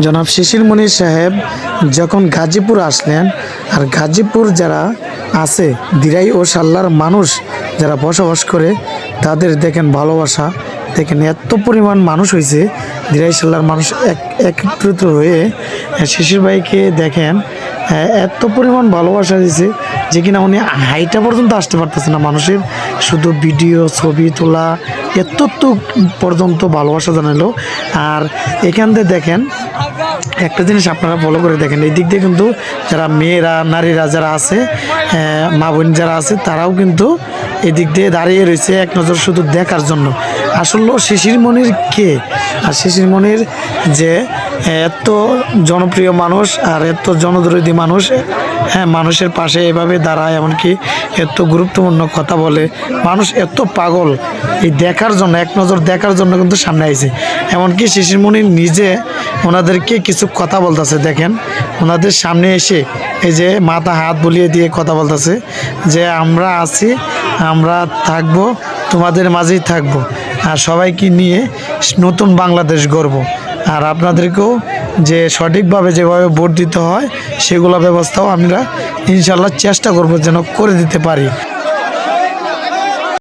জনাব শিশির মনির সাহেব যখন গাজীপুর আসলেন, আর গাজীপুর যারা আছে দিরাই ও সাল্লার মানুষ যারা বসবাস করে, তাদের দেখেন ভালোবাসা, দেখেন এত পরিমাণ মানুষ হয়েছে। দিরাই সাল্লার মানুষ একত্রিত হয়ে শিশির ভাইকে দেখেন এত পরিমাণ ভালোবাসা দিয়েছে যে কিনা উনি হাইটা পর্যন্ত আসতে পারতেছে না। মানুষের শুধু ভিডিও ছবি তোলা এত পর্যন্ত ভালোবাসা জানালো। আর এখান থেকে দেখেন একটা জিনিস আপনারা ফলো করে দেখেন, এই দিক দিয়ে কিন্তু যারা মেয়েরা নারীরা যারা আছে, মা বোন যারা আছে, তারাও কিন্তু এদিক দিয়ে দাঁড়িয়ে রয়েছে এক নজর শুধু দেখার জন্য। আসলে শিশির মনির কে, আর শিশির মনির যে এত জনপ্রিয় মানুষ আর এত জনদরদী মানুষ, হ্যাঁ, মানুষের পাশে এভাবে দাঁড়ায়, এমনকি এত গুরুত্বপূর্ণ কথা বলে, মানুষ এত পাগল এই দেখার জন্য, এক নজর দেখার জন্য কিন্তু সামনে আইছে। এমনকি শিশির মনির নিজে ওনাদেরকে কিছু কথা বলতেছে, দেখেন ওনাদের সামনে এসে এই যে মাথা হাত বুলিয়ে দিয়ে কথা বলতেছে যে আমরা আছি, আমরা থাকবো, তোমাদের মাঝেই থাকবো, আর সবাইকে নিয়ে নতুন বাংলাদেশ গড়ব। আর আপনাদেরকেও যে সঠিকভাবে যেভাবে ভোট দিতে হয় সেগুলো ব্যবস্থাও আমরা ইনশাল্লাহ চেষ্টা করব যেন করে দিতে পারি।